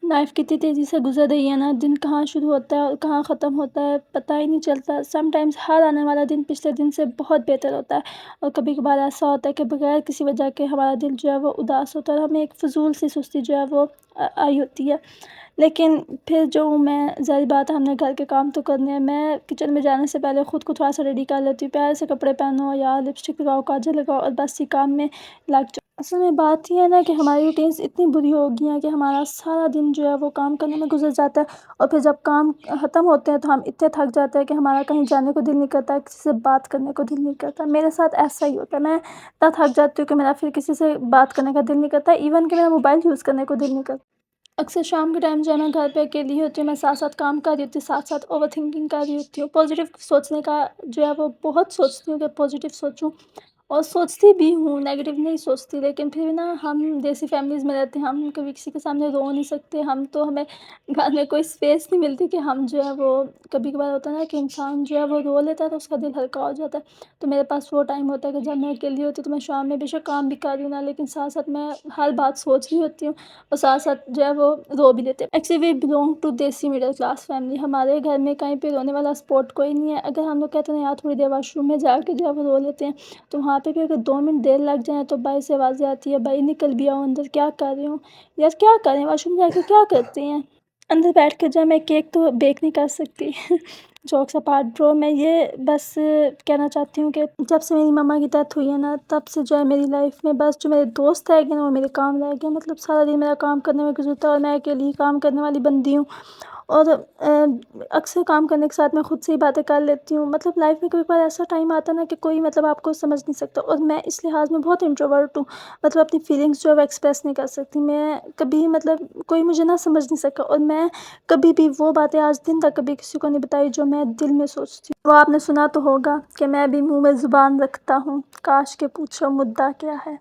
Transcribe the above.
Life کتنی تیزی سے گزر رہی ہے نا، دن کہاں شروع ہوتا ہے اور کہاں ختم ہوتا ہے پتہ ہی نہیں چلتا۔ سم ٹائمز ہر آنے والا دن پچھلے دن سے بہت بہتر ہوتا ہے، اور کبھی کبھار ایسا ہوتا ہے کہ بغیر کسی وجہ کے ہمارا دل جو ہے وہ اداس ہوتا ہے اور ہمیں ایک فضول سی سستی جو ہے وہ آئی ہوتی ہے۔ لیکن پھر جو میں ظاہر بات ہے ہم نے گھر کے کام تو کرنے ہیں، میں کچن میں جانے سے پہلے خود کو تھوڑا سا ریڈی کر لیتی ہوں، پیارے سے کپڑے پہنو یا لپسٹک لگاؤ، کاجل لگاؤ اور بس یہ کام میں لگ جاؤ۔ اصل میں بات یہ ہے نا کہ ہماری روٹینس اتنی بری ہو گئی ہیں کہ ہمارا سارا دن جو ہے وہ کام کرنے میں گزر جاتا ہے، اور پھر جب کام ختم ہوتے ہیں تو ہم اتنے تھک جاتے ہیں کہ ہمارا کہیں جانے کو دل نہیں کرتا، کسی سے بات کرنے کو دل نہیں کرتا۔ میرے ساتھ ایسا ہی ہوتا ہے، میں اتنا تھک جاتی ہوں کہ میرا پھر کسی سے بات کرنے کا دل نہیں کرتا، ایون کہ میرا موبائل یوز کرنے کو دل نہیں کرتا۔ اکثر شام کے ٹائم جو ہے میں گھر پہ اکیلی ہوتی ہوں، میں ساتھ ساتھ کام کر رہی ہوتی ہوں، ساتھ ساتھ اوور تھنکنگ کر رہی ہوتی ہوں۔ پازیٹیو سوچنے کا جو ہے وہ بہت سوچتی ہوں کہ پازیٹیو سوچوں، اور سوچتی بھی ہوں، نیگیٹیو نہیں سوچتی، لیکن پھر نا ہم دیسی فیملیز میں رہتے ہیں، ہم کبھی کسی کے سامنے رو نہیں سکتے، ہمیں گھر میں کوئی اسپیس نہیں ملتی کہ ہم جو ہے وہ، کبھی کبھار ہوتا ہے نا کہ انسان جو ہے وہ رو لیتا ہے تو اس کا دل ہلکا ہو جاتا ہے۔ تو میرے پاس وہ ٹائم ہوتا ہے کہ جب میں اکیلی ہوتی ہوں تو میں شام میں بے شک کام بھی کر رہی ہوں نا، لیکن ساتھ ساتھ میں ہر بات سوچ رہی ہوتی ہوں اور ساتھ ساتھ جو ہے وہ رو بھی لیتے ہیں۔ ایکچولی وی بلونگ ٹو دیسی مڈل کلاس فیملی، ہمارے گھر میں کہیں پہ رونے والا اسپاٹ کوئی نہیں ہے۔ اگر ہم لوگ کہتے ہیں یار تھوڑی دیر واش روم میں جا کے جو ہے وہ رو لیتے ہیں، تو وہاں پہ بھی اگر 2 منٹ دیر لگ جائیں تو بھائی سے آوازیں آتی ہے، بھائی نکل بھی آؤ اندر، کیا کر رہے ہو یار، کیا کریں واش روم جا کے کیا کرتے ہیں اندر بیٹھ کے، جو ہے میں کیک تو بیک نہیں کر سکتی۔ جوکس اپارٹ برو، میں یہ بس کہنا چاہتی ہوں کہ جب سے میری مما کی ڈیتھ ہوئی ہے نا، تب سے جو ہے میری لائف میں بس جو میرے دوست رہ گئے نا وہ میرے کام رہ گئے، مطلب سارا دن میرا کام کرنے میں گزرتا ہے، اور میں اکیلی کام کرنے والی بندی ہوں، اور اکثر کام کرنے کے ساتھ میں خود سے ہی باتیں کر لیتی ہوں۔ مطلب لائف میں کبھی کبھار ایسا ٹائم آتا ہے نا کہ کوئی مطلب آپ کو سمجھ نہیں سکتا، اور میں اس لحاظ میں بہت انٹروورٹ ہوں، مطلب اپنی فیلنگس جو ہے وہ ایکسپریس نہیں کر سکتی میں کبھی، مطلب کوئی مجھے نہ سمجھ نہیں سکا، اور میں کبھی بھی وہ باتیں آج دن تک کبھی کسی کو نہیں بتائی جو میں دل میں سوچتی ہوں۔ وہ آپ نے سنا تو ہوگا کہ میں بھی منہ میں زبان رکھتا ہوں، کاش کے پوچھو مدعا کیا ہے۔